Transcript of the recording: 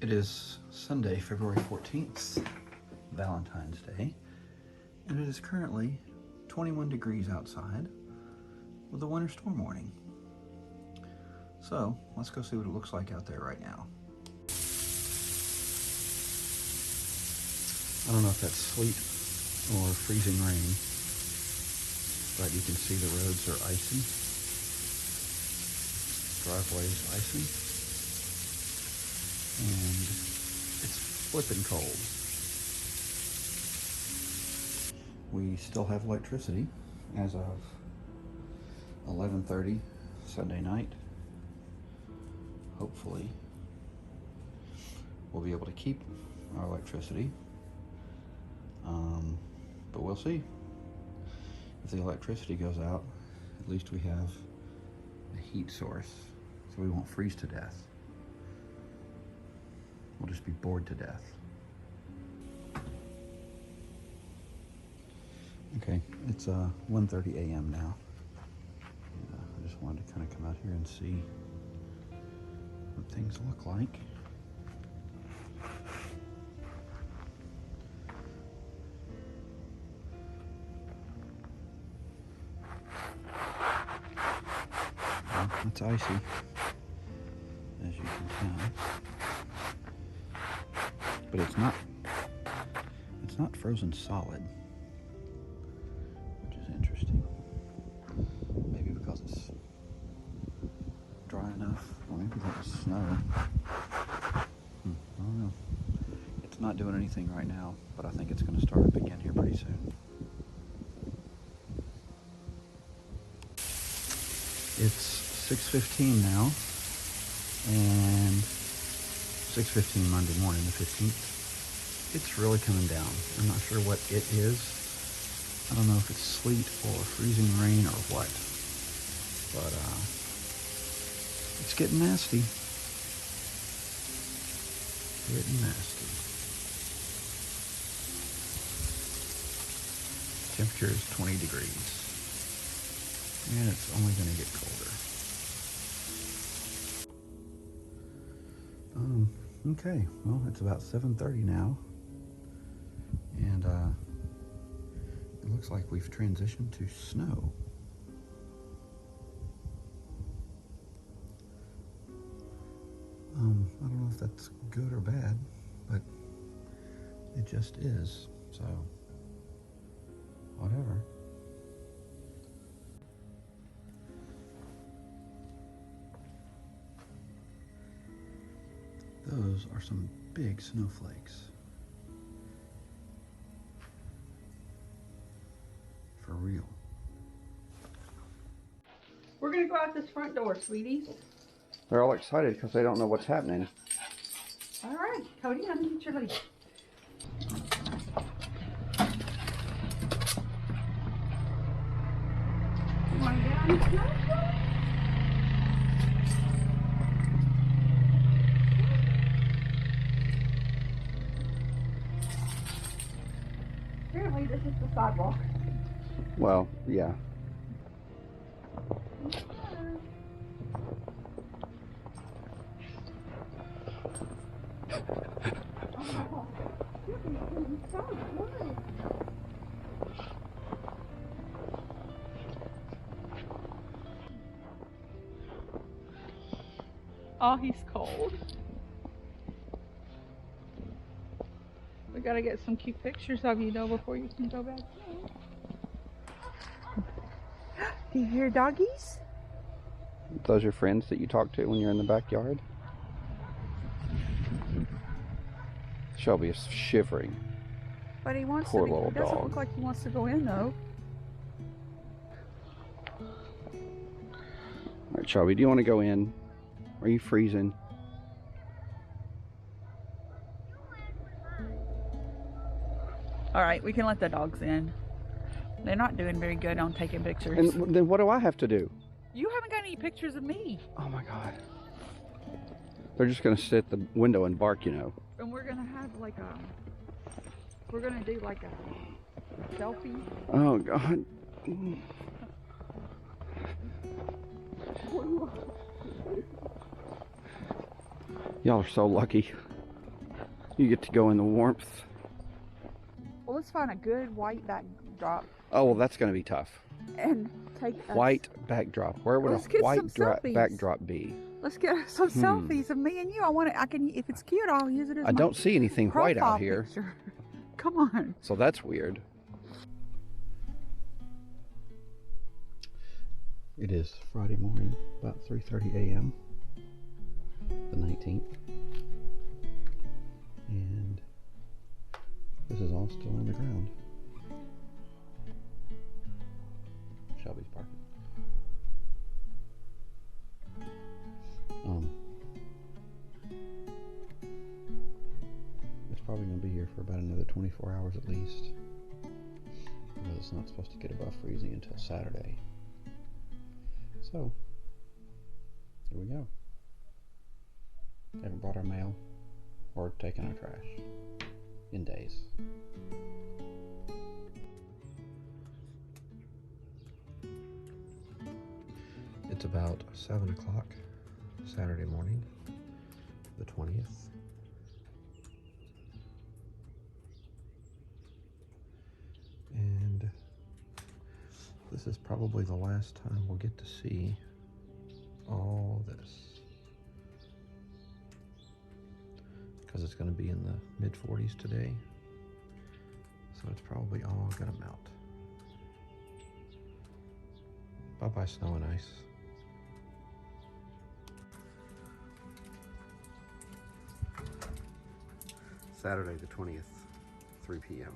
It is Sunday, February 14th, Valentine's Day, and it is currently 21 degrees outside with a winter storm warning. So, let's go see what it looks like out there right now. I don't know if that's sleet or freezing rain, but you can see the roads are icy. Driveway's icy. And it's flipping cold. We still have electricity as of 11:30 Sunday night. Hopefully we'll be able to keep our electricity, but we'll see. If the electricity goes out, at least we have a heat source so we won't freeze to death. We'll just be bored to death. Okay, it's 1:30 a.m. now. And, I just wanted to kind of come out here and see what things look like. Well, it's icy, as you can tell. But it's not frozen solid, which is interesting. Maybe because it's dry enough, or maybe that was snow. I don't know. It's not doing anything right now, but I think it's going to start up again here pretty soon. It's 6:15 now, and 6:15 Monday morning, the 15th. It's really coming down. I'm not sure what it is. I don't know if it's sleet or freezing rain or what. But it's getting nasty. Getting nasty. Temperature is 20 degrees. And it's only going to get colder. Okay, well, it's about 7:30 now, and it looks like we've transitioned to snow. I don't know if that's good or bad, but it just is, so whatever. Those are some big snowflakes. For real. We're gonna go out this front door, sweeties. They're all excited because they don't know what's happening. All right, Cody, let me get your leash. You wanna get on the snow? Apparently this is the sidewalk. Well, yeah. Oh, he's cold. We gotta get some cute pictures of you though before you can go back in. Do you hear doggies? Those are friends that you talk to when you're in the backyard? Shelby is shivering. But he wants Poor to be, little it doesn't dog. look like he wants to go in though. All right, Shelby, do you want to go in? Are you freezing? All right, we can let the dogs in. They're not doing very good on taking pictures. And then what do I have to do? You haven't got any pictures of me. Oh my God. They're just gonna sit at the window and bark, you know. And we're gonna have like a, we're gonna do like a selfie. Oh God. Y'all are so lucky. You get to go in the warmth. Well, let's find a good white backdrop Oh, well, that's going to be tough. and take us. White backdrop. Where would Let's a get white some selfies. backdrop be? Let's get some selfies of me and you. I can. If it's cute, I'll use it as I my don't see anything white profile out here. picture. Come on. So that's weird. It is Friday morning, about 3:30 a.m. the 19th. And this is all still on the ground. Shelby's barking. It's probably going to be here for about another 24 hours at least, because it's not supposed to get above freezing until Saturday. So, here we go. Haven't brought our mail or taken our trash in days. It's about 7 o'clock Saturday morning, the 20th. And this is probably the last time we'll get to see all this, because it's going to be in the mid-40s today, so it's probably all going to melt. Bye-bye snow and ice. Saturday the 20th, 3 p.m.